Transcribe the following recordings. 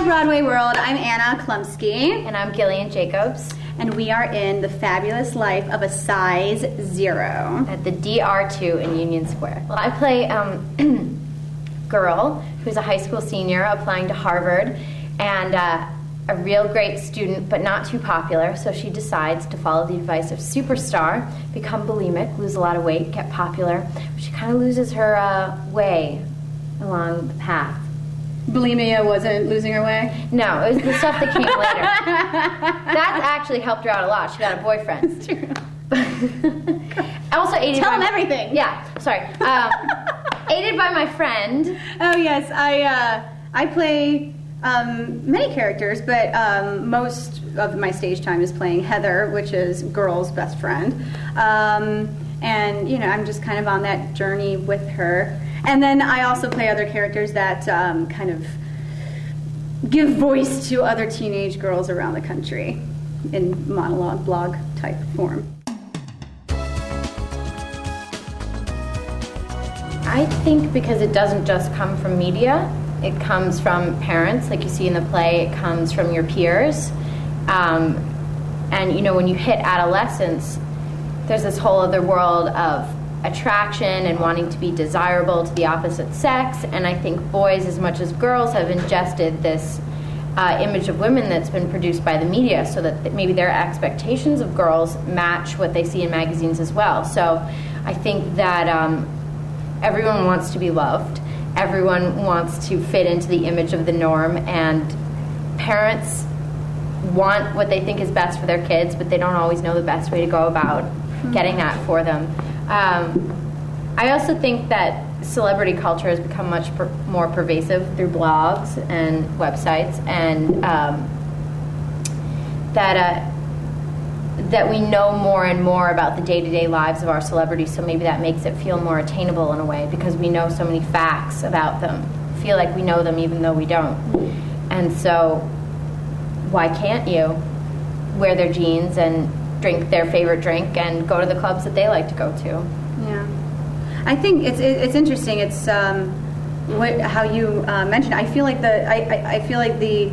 Broadway world. I'm Anna Chlumsky. And I'm Gillian Jacobs. And we are in The Fabulous Life of a Size Zero. At the DR2 in Union Square. Well, I play girl who's a high school senior applying to Harvard and a real great student, but not too popular, so she decides to follow the advice of superstar, become bulimic, lose a lot of weight, get popular. She kind of loses her way along the path. Bulimia wasn't losing her way? No, it was the stuff that came later. That actually helped her out a lot. She got a boyfriend. That's true. Also aided Tell by him everything. Yeah, sorry. Aided by my friend. Oh yes, I play many characters, but most of my stage time is playing Heather, which is Girl's best friend. And you know, I'm just kind of on that journey with her. And then I also play other characters that kind of give voice to other teenage girls around the country in monologue, blog type form. I think because it doesn't just come from media, it comes from parents, like you see in the play, it comes from your peers. And you know, when you hit adolescence, there's this whole other world of attraction and wanting to be desirable to the opposite sex, and I think boys as much as girls have ingested this image of women that's been produced by the media, so that maybe their expectations of girls match what they see in magazines as well. So I think that everyone wants to be loved, everyone wants to fit into the image of the norm, and parents want what they think is best for their kids, but they don't always know the best way to go about getting that for them. I also think that celebrity culture has become much more pervasive through blogs and websites, and that we know more and more about the day-to-day lives of our celebrities, so maybe that makes it feel more attainable in a way, because we know so many facts about them. Feel like we know them even though we don't. And so why can't you wear their jeans and drink their favorite drink and go to the clubs that they like to go to? Yeah, I think it's interesting. It's how you mentioned. I feel like the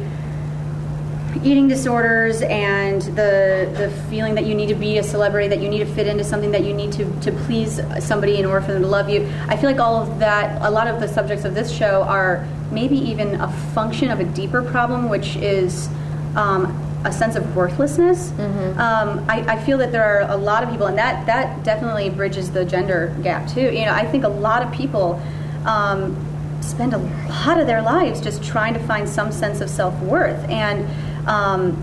eating disorders and the feeling that you need to be a celebrity, that you need to fit into something, that you need to please somebody in order for them to love you. I feel like all of that, a lot of the subjects of this show are maybe even a function of a deeper problem, which is a sense of worthlessness. Mm-hmm. I feel that there are a lot of people, and that definitely bridges the gender gap too. You know, I think a lot of people spend a lot of their lives just trying to find some sense of self-worth, and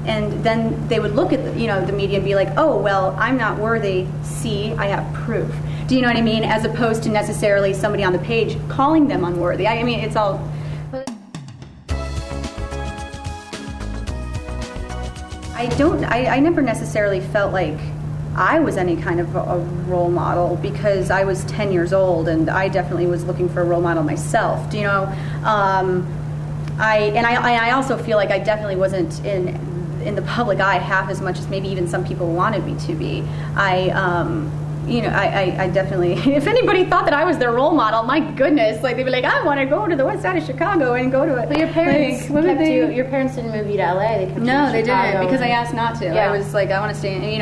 then they would look at the media and be like, oh well, I'm not worthy. See, I have proof. Do you know what I mean? As opposed to necessarily somebody on the page calling them unworthy. I mean, it's all. I never necessarily felt like I was any kind of a role model, because I was 10 years old and I definitely was looking for a role model myself. Do you know? I also feel like I definitely wasn't in the public eye half as much as maybe even some people wanted me to be. I definitely, if anybody thought that I was their role model, my goodness, like they'd be like, I want to go to the west side of Chicago and go to it. Well, your parents your parents didn't move you to LA. They kept you in Chicago. They didn't, because I asked not to. Yeah. I was like, I want to stay,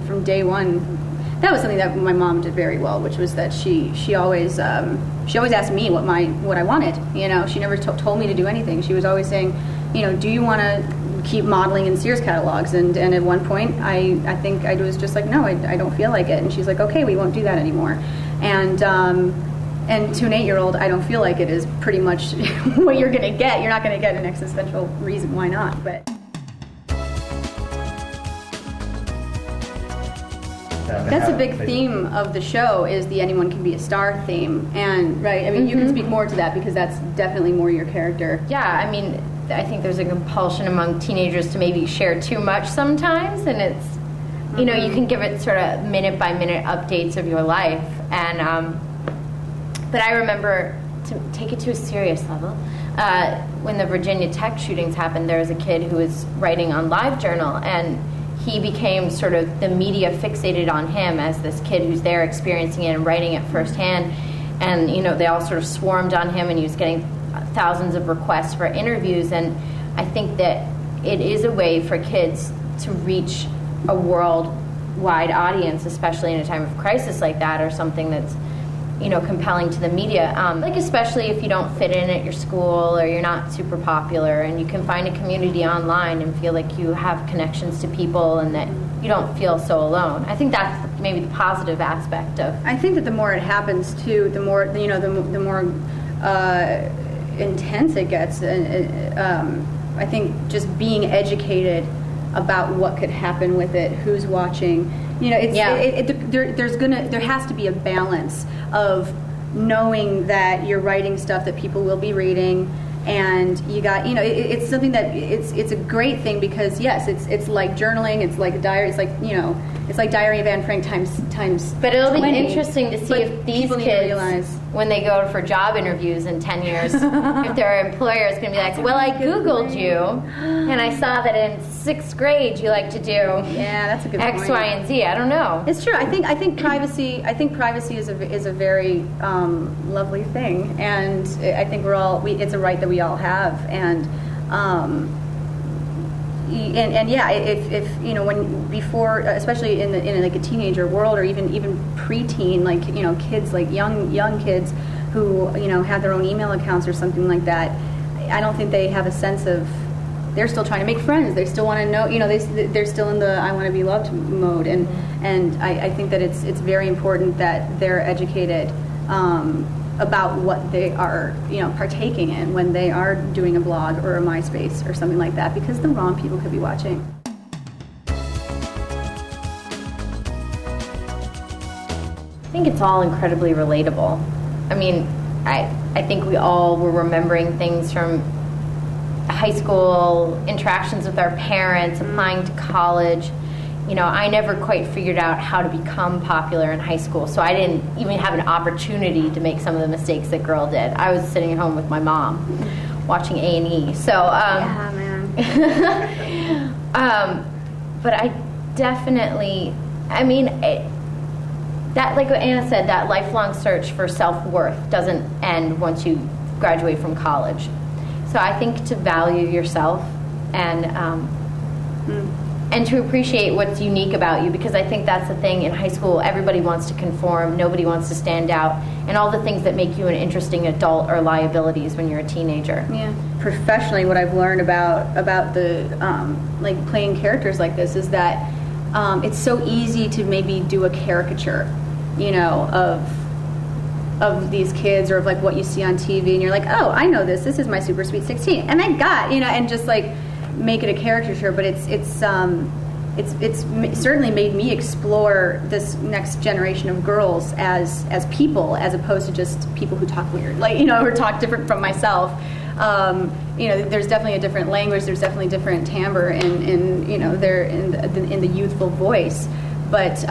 from day one. That was something that my mom did very well, which was that she always asked me what I wanted. She never told me to do anything. She was always saying, do you want to keep modeling in Sears catalogs? And at one point I think I was just like, no, I don't feel like it. And she's like, okay, we won't do that anymore. And to an 8-year-old, I don't feel like it is pretty much what you're gonna get. You're not gonna get an existential reason why not, but that's a big theme of the show, is the anyone can be a star theme. And right, I mean, you can speak more to that, because that's definitely more your character. Yeah, I mean, I think there's a compulsion among teenagers to maybe share too much sometimes, and it's, you can give it sort of minute by minute updates of your life. And but I remember, to take it to a serious level, when the Virginia Tech shootings happened, there was a kid who was writing on LiveJournal, and he became sort of, the media fixated on him as this kid who's there experiencing it and writing it firsthand. And, they all sort of swarmed on him, and he was getting thousands of requests for interviews. And I think that it is a way for kids to reach a worldwide audience, especially in a time of crisis like that, or something that's, you know, compelling to the media. Like especially if you don't fit in at your school or you're not super popular, and you can find a community online and feel like you have connections to people and that you don't feel so alone. I think that's maybe the positive aspect of. I think that the more it happens too, the more, you know, the more intense it gets. I think just being educated about what could happen with it, who's watching, you know, there has to be a balance of knowing that you're writing stuff that people will be reading, and you got, you know, it's something that it's a great thing, because yes, it's like journaling, it's like a diary, it's like, you know, it's like Diary of Anne Frank times. But it'll 20. be interesting to see if these kids, when they go for job interviews in 10 years, if their employer is going to be like, well, I Googled you, and I saw that in 6th grade you like to do that's a good X, point. Y, and Z. I don't know. It's true. I think privacy is a very lovely thing, and I think it's a right that we all have, and yeah, if you know, when before, especially in like a teenager world, or even preteen, like, you know, kids, like young kids who, you know, have their own email accounts or something like that, I don't think they have a sense of, they're still trying to make friends. They still want to know, you know, they're still in the I want to be loved mode, and I think that it's very important that they're educated about what they are, you know, partaking in when they are doing a blog or a MySpace or something like that, because the wrong people could be watching. I think it's all incredibly relatable. I mean, I think we all were remembering things from high school, interactions with our parents, applying to college. You know, I never quite figured out how to become popular in high school, so I didn't even have an opportunity to make some of the mistakes that girl did. I was sitting at home with my mom, watching A&E. So, yeah, man. But I definitely, I mean, that, like what Anna said, that lifelong search for self-worth doesn't end once you graduate from college. So I think to value yourself and to appreciate what's unique about you, because I think that's the thing in high school. Everybody wants to conform, nobody wants to stand out, and all the things that make you an interesting adult are liabilities when you're a teenager. Yeah. Professionally, what I've learned about the like playing characters like this is that it's so easy to maybe do a caricature, you know, of these kids, or of like what you see on TV, and you're like, oh, I know this is my Super Sweet 16, and I got, you know, and just like make it a caricature. But it's certainly made me explore this next generation of girls as people, as opposed to just people who talk weird, like, you know, or talk different from myself. You know, there's definitely a different language, there's definitely different timbre in you know, they're in the youthful voice, but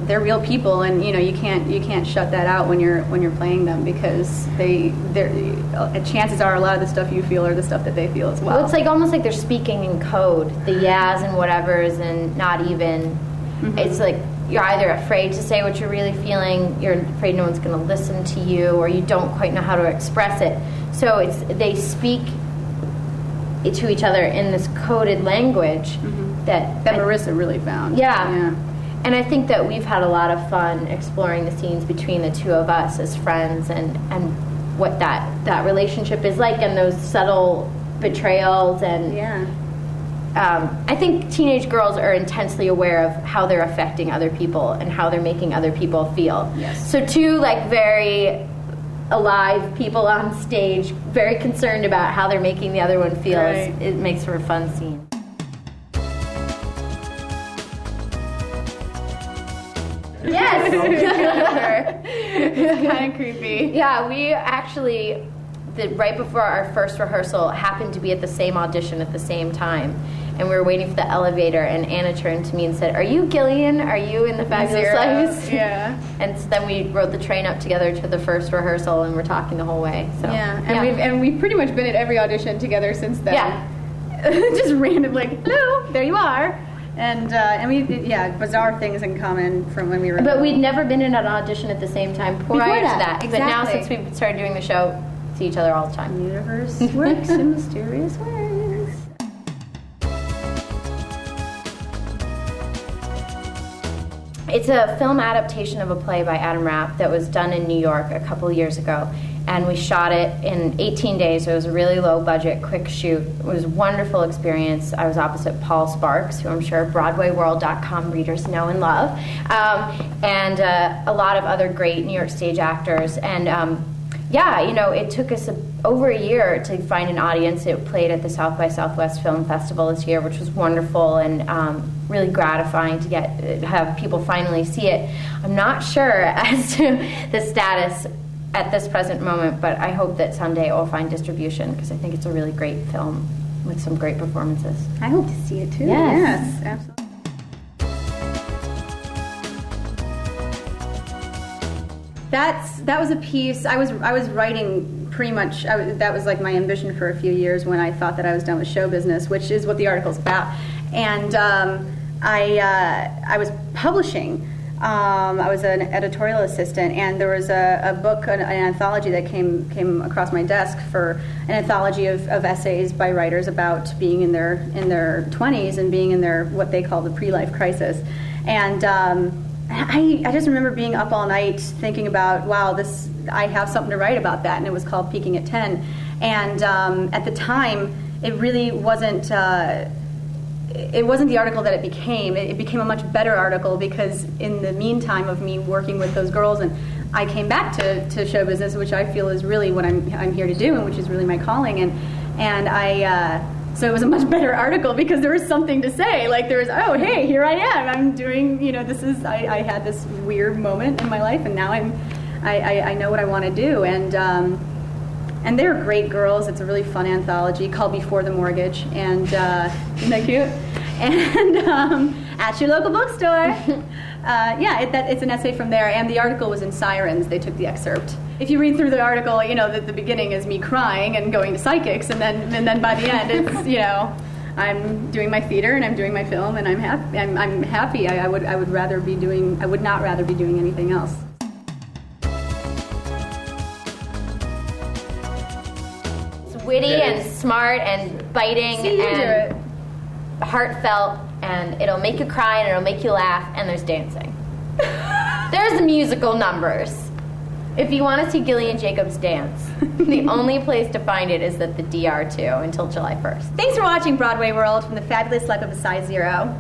they're real people, and you know, you can't shut that out when you're playing them, because chances are a lot of the stuff you feel are the stuff that they feel as well. Well, it's like almost like they're speaking in code, the yeahs and whatevers, and not even. Mm-hmm. It's like you're either afraid to say what you're really feeling, you're afraid no one's going to listen to you, or you don't quite know how to express it. So they speak to each other in this coded language that Marissa really found. Yeah. And I think that we've had a lot of fun exploring the scenes between the two of us as friends, and what that relationship is like, and those subtle betrayals. And I think teenage girls are intensely aware of how they're affecting other people and how they're making other people feel. Yes. So two like very alive people on stage, very concerned about how they're making the other one feel. Right. It makes for a fun scene. Yes. It's kind of creepy. Yeah, we actually, right before our first rehearsal, happened to be at the same audition at the same time. And we were waiting for the elevator, and Anna turned to me and said, "Are you Gillian? Are you in the Fabulous Lives?" Yeah. And so then we rode the train up together to the first rehearsal, and we're talking the whole way. So and we've pretty much been at every audition together since then. Yeah. Just random, like, hello, there you are. And we, bizarre things in common from when we were. But we'd never been in an audition at the same time prior to that. Exactly. But now, since we've started doing the show see each other all the time. The universe works in mysterious ways. It's a film adaptation of a play by Adam Rapp that was done in New York a couple years ago, and we shot it in 18 days. So it was a really low budget, quick shoot. It was a wonderful experience. I was opposite Paul Sparks, who I'm sure BroadwayWorld.com readers know and love, and a lot of other great New York stage actors. And yeah, you know, it took us over a year to find an audience. It played at the South by Southwest Film Festival this year, which was wonderful and really gratifying to have people finally see it. I'm not sure as to the status at this present moment, but I hope that someday it will find distribution, because I think it's a really great film with some great performances. I hope to see it too. Yes, absolutely. That was a piece I was writing pretty much. That was like my ambition for a few years when I thought that I was done with show business, which is what the article's about. And I was publishing. I was an editorial assistant, and there was a book, an anthology that came across my desk for an anthology of essays by writers about being in their 20s and being in their what they call the pre-life crisis. And I just remember being up all night thinking about, wow, I have something to write about that, and it was called Peaking at 10. And at the time, it really wasn't. It wasn't the article that it became. It became a much better article because in the meantime of me working with those girls, and I came back to show business, which I feel is really what I'm here to do, and which is really my calling. So it was a much better article because there was something to say. Like there was, oh hey, here I am. I'm doing, I had this weird moment in my life, and now I know what I want to do. And they're great girls. It's a really fun anthology called Before the Mortgage, and isn't that cute? And at your local bookstore. It's an essay from there, and the article was in Sirens. They took the excerpt. If you read through the article, the beginning is me crying and going to psychics, and then by the end, it's I'm doing my theater and I'm doing my film, and I'm happy. I'm happy. I would not rather be doing anything else. Witty and smart and biting and heartfelt, and it'll make you cry and it'll make you laugh, and there's dancing. There's musical numbers. If you want to see Gillian Jacobs dance, the only place to find it is at the DR2 until July 1st. Thanks for watching Broadway World from the fabulous life of a size zero.